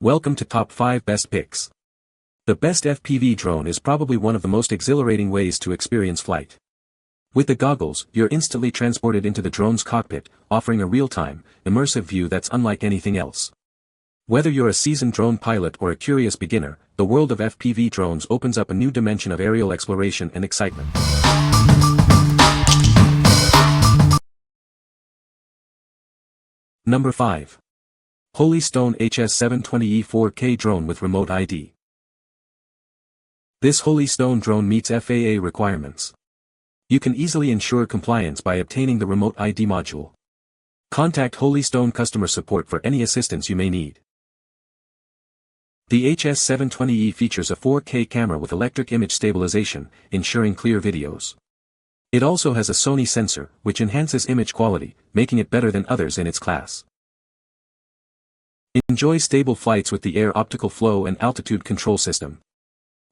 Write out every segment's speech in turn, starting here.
Welcome to Top 5 Best Picks. The best FPV drone is probably one of the most exhilarating ways to experience flight. With the goggles, you're instantly transported into the drone's cockpit, offering a real-time, immersive view that's unlike anything else. Whether you're a seasoned drone pilot or a curious beginner, the world of FPV drones opens up a new dimension of aerial exploration and excitement. Number 5. Holy Stone HS720E 4K Drone with Remote ID. This Holy Stone drone meets FAA requirements. You can easily ensure compliance by obtaining the Remote ID module. Contact Holy Stone customer support for any assistance you may need. The HS720E features a 4K camera with electric image stabilization, ensuring clear videos. It also has a Sony sensor, which enhances image quality, making it better than others in its class. Enjoy stable flights with the air optical flow and altitude control system.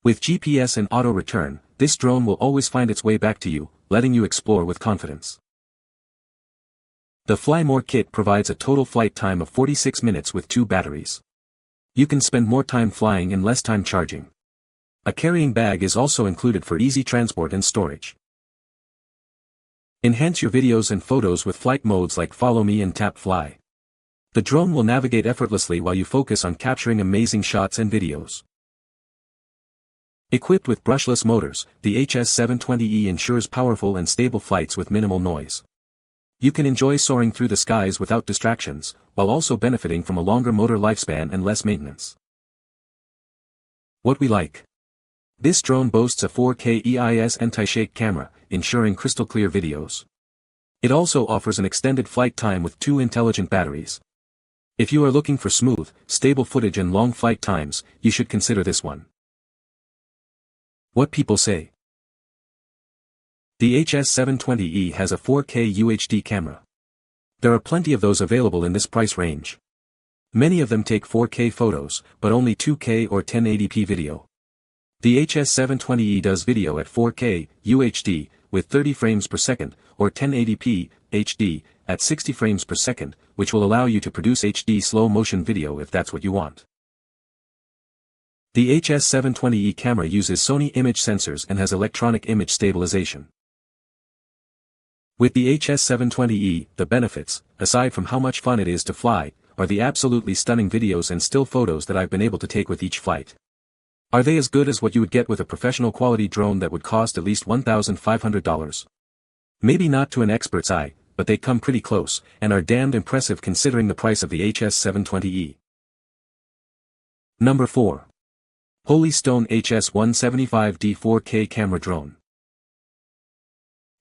With GPS and auto return, this drone will always find its way back to you, letting you explore with confidence. The Fly More kit provides a total flight time of 46 minutes with 2 batteries. You can spend more time flying and less time charging. A carrying bag is also included for easy transport and storage. Enhance your videos and photos with flight modes like Follow Me and Tap Fly. The drone will navigate effortlessly while you focus on capturing amazing shots and videos. Equipped with brushless motors, the HS720E ensures powerful and stable flights with minimal noise. You can enjoy soaring through the skies without distractions, while also benefiting from a longer motor lifespan and less maintenance. What we like. This drone boasts a 4K EIS anti-shake camera, ensuring crystal clear videos. It also offers an extended flight time with 2 intelligent batteries. If you are looking for smooth, stable footage and long flight times, you should consider this one. What people say. The HS720E has a 4K UHD camera. There are plenty of those available in this price range. Many of them take 4K photos, but only 2K or 1080p video. The HS720E does video at 4K UHD with 30 frames per second, or 1080p HD at 60 frames per second, which will allow you to produce HD slow-motion video if that's what you want. The HS720E camera uses Sony image sensors and has electronic image stabilization. With the HS720E, the benefits, aside from how much fun it is to fly, are the absolutely stunning videos and still photos that I've been able to take with each flight. Are they as good as what you would get with a professional quality drone that would cost at least $1,500? Maybe not to an expert's eye, but they come pretty close, and are damned impressive considering the price of the HS720E. Number 4. Holy Stone HS175D 4K Camera Drone.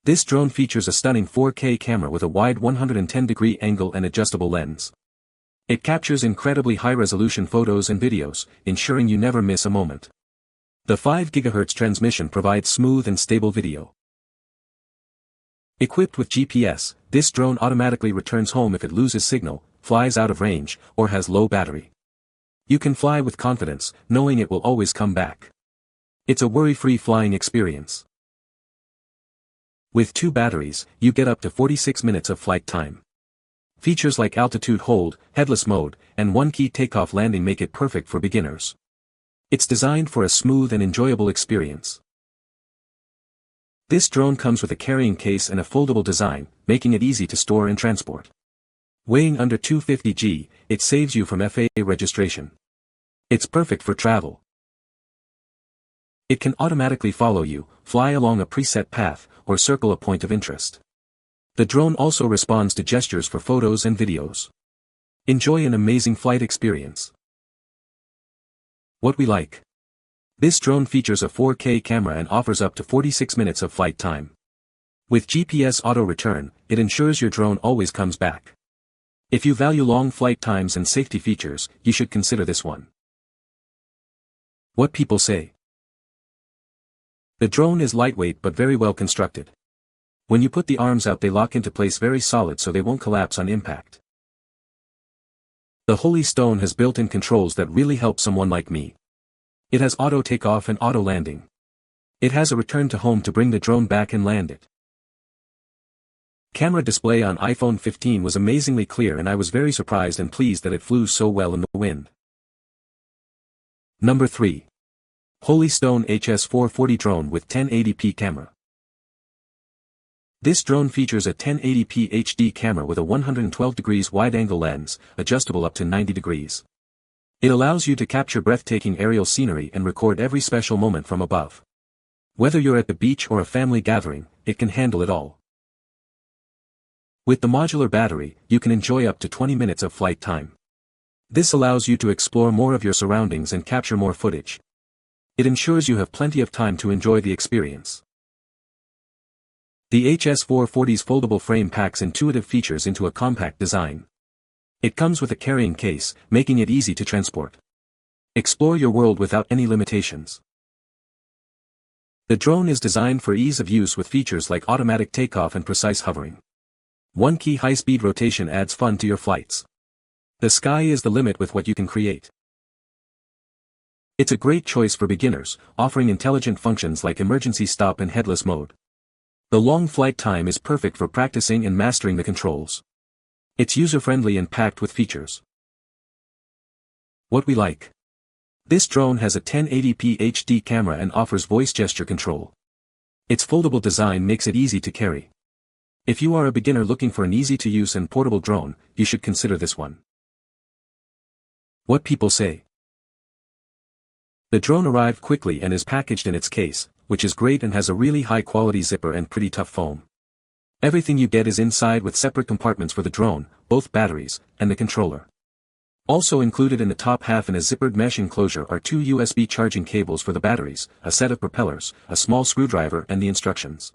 This drone features a stunning 4K camera with a wide 110-degree angle and adjustable lens. It captures incredibly high-resolution photos and videos, ensuring you never miss a moment. The 5 GHz transmission provides smooth and stable video. Equipped with GPS, this drone automatically returns home if it loses signal, flies out of range, or has low battery. You can fly with confidence, knowing it will always come back. It's a worry-free flying experience. With 2 batteries, you get up to 46 minutes of flight time. Features like altitude hold, headless mode, and one-key takeoff landing make it perfect for beginners. It's designed for a smooth and enjoyable experience. This drone comes with a carrying case and a foldable design, making it easy to store and transport. Weighing under 250 g, it saves you from FAA registration. It's perfect for travel. It can automatically follow you, fly along a preset path, or circle a point of interest. The drone also responds to gestures for photos and videos. Enjoy an amazing flight experience. What we like. This drone features a 4K camera and offers up to 46 minutes of flight time. With GPS auto return, it ensures your drone always comes back. If you value long flight times and safety features, you should consider this one. What people say. The drone is lightweight but very well constructed. When you put the arms out, they lock into place very solid so they won't collapse on impact. The Holy Stone has built-in controls that really help someone like me. It has auto takeoff and auto landing. It has a return to home to bring the drone back and land it. Camera display on iPhone 15 was amazingly clear, and I was very surprised and pleased that it flew so well in the wind. Number 3. Holystone HS440 Drone with 1080p Camera. This drone features a 1080p HD camera with a 112 degrees wide-angle lens, adjustable up to 90 degrees. It allows you to capture breathtaking aerial scenery and record every special moment from above. Whether you're at the beach or a family gathering, it can handle it all. With the modular battery, you can enjoy up to 20 minutes of flight time. This allows you to explore more of your surroundings and capture more footage. It ensures you have plenty of time to enjoy the experience. The HS440's foldable frame packs intuitive features into a compact design. It comes with a carrying case, making it easy to transport. Explore your world without any limitations. The drone is designed for ease of use with features like automatic takeoff and precise hovering. One-key high-speed rotation adds fun to your flights. The sky is the limit with what you can create. It's a great choice for beginners, offering intelligent functions like emergency stop and headless mode. The long flight time is perfect for practicing and mastering the controls. It's user-friendly and packed with features. What we like. This drone has a 1080p HD camera and offers voice gesture control. Its foldable design makes it easy to carry. If you are a beginner looking for an easy-to-use and portable drone, you should consider this one. What people say. The drone arrived quickly and is packaged in its case, which is great and has a really high-quality zipper and pretty tough foam. Everything you get is inside with separate compartments for the drone, both batteries, and the controller. Also included in the top half in a zippered mesh enclosure are 2 USB charging cables for the batteries, a set of propellers, a small screwdriver and the instructions.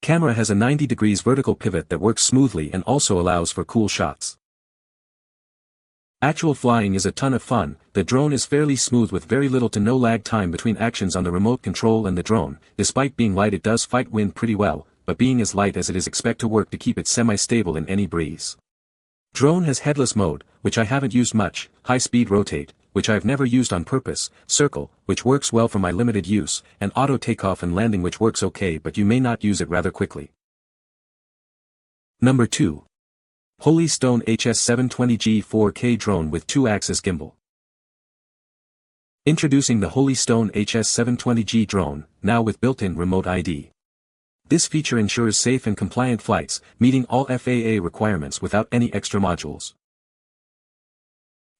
Camera has a 90 degrees vertical pivot that works smoothly and also allows for cool shots. Actual flying is a ton of fun. The drone is fairly smooth with very little to no lag time between actions on the remote control and the drone. Despite being light, it does fight wind pretty well, but being as light as it is, expect to work to keep it semi-stable in any breeze. Drone has headless mode, which I haven't used much, high-speed rotate, which I've never used on purpose, circle, which works well for my limited use, and auto takeoff and landing, which works okay but you may not use it rather quickly. Number 2. Holystone HS720G 4K Drone with 2-axis Gimbal. Introducing the Holystone HS720G Drone, now with built-in remote ID. This feature ensures safe and compliant flights, meeting all FAA requirements without any extra modules.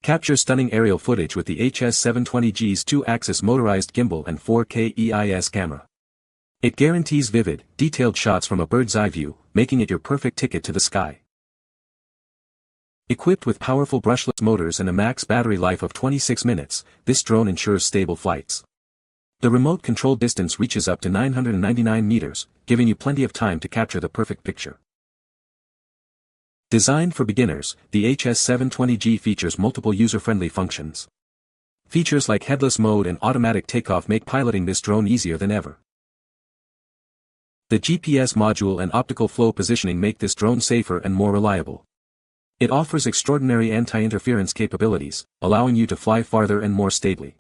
Capture stunning aerial footage with the HS720G's 2-axis motorized gimbal and 4K EIS camera. It guarantees vivid, detailed shots from a bird's eye view, making it your perfect ticket to the sky. Equipped with powerful brushless motors and a max battery life of 26 minutes, this drone ensures stable flights. The remote control distance reaches up to 999 meters, giving you plenty of time to capture the perfect picture. Designed for beginners, the HS720G features multiple user-friendly functions. Features like headless mode and automatic takeoff make piloting this drone easier than ever. The GPS module and optical flow positioning make this drone safer and more reliable. It offers extraordinary anti-interference capabilities, allowing you to fly farther and more stably.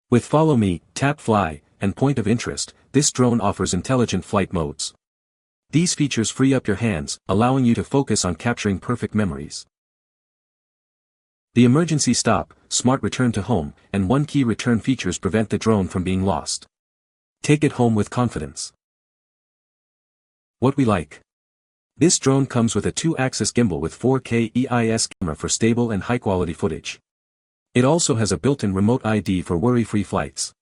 With Follow Me, Tap Fly, and Point of Interest, this drone offers intelligent flight modes. These features free up your hands, allowing you to focus on capturing perfect memories. The Emergency Stop, Smart Return to Home, and One-Key Return features prevent the drone from being lost. Take it home with confidence. What we like. This drone comes with a 2-axis gimbal with 4K EIS camera for stable and high-quality footage. It also has a built-in remote ID for worry-free flights.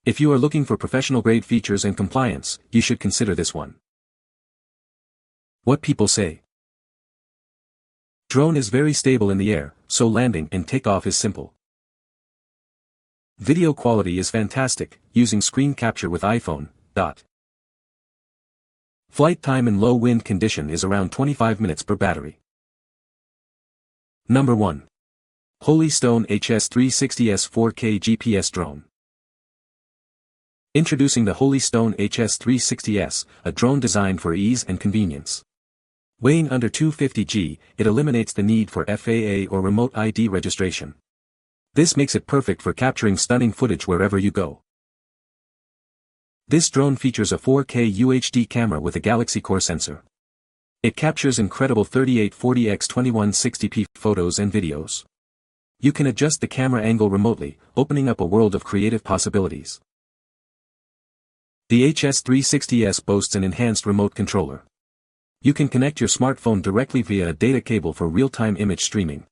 If you are looking for professional-grade features and compliance, you should consider this one. What people say. Drone is very stable in the air, so landing and takeoff is simple. Video quality is fantastic, using screen capture with iPhone. Flight time in low wind condition is around 25 minutes per battery. Number 1. Holystone HS360S 4K GPS Drone. Introducing the Holystone HS360S, a drone designed for ease and convenience. Weighing under 250 g, it eliminates the need for FAA or remote ID registration. This makes it perfect for capturing stunning footage wherever you go. This drone features a 4K UHD camera with a Galaxy Core sensor. It captures incredible 3840x2160p photos and videos. You can adjust the camera angle remotely, opening up a world of creative possibilities. The HS360S boasts an enhanced remote controller. You can connect your smartphone directly via a data cable for real-time image streaming.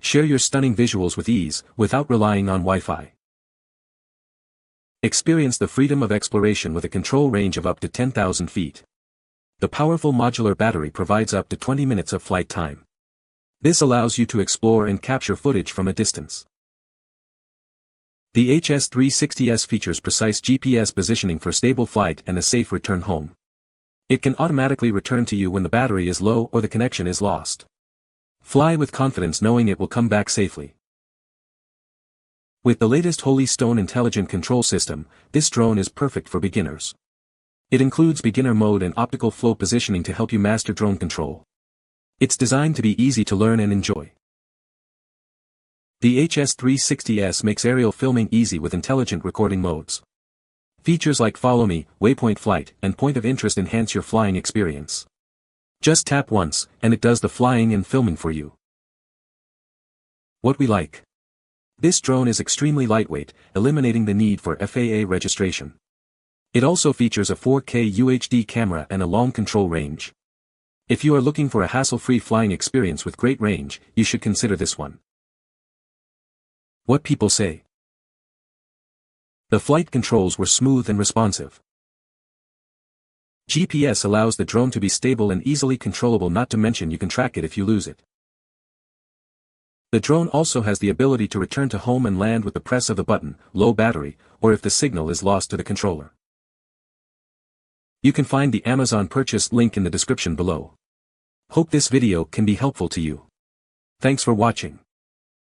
Share your stunning visuals with ease, without relying on Wi-Fi. Experience the freedom of exploration with a control range of up to 10,000 feet. The powerful modular battery provides up to 20 minutes of flight time. This allows you to explore and capture footage from a distance. The HS360S features precise GPS positioning for stable flight and a safe return home. It can automatically return to you when the battery is low or the connection is lost. Fly with confidence knowing it will come back safely. With the latest Holy Stone intelligent control system, this drone is perfect for beginners. It includes beginner mode and optical flow positioning to help you master drone control. It's designed to be easy to learn and enjoy. The HS360S makes aerial filming easy with intelligent recording modes. Features like Follow Me, Waypoint Flight, and Point of Interest enhance your flying experience. Just tap once, and it does the flying and filming for you. What we like. This drone is extremely lightweight, eliminating the need for FAA registration. It also features a 4K UHD camera and a long control range. If you are looking for a hassle-free flying experience with great range, you should consider this one. What people say. The flight controls were smooth and responsive. GPS allows the drone to be stable and easily controllable, not to mention you can track it if you lose it. The drone also has the ability to return to home and land with the press of the button, low battery, or if the signal is lost to the controller. You can find the Amazon purchase link in the description below. Hope this video can be helpful to you. Thanks for watching.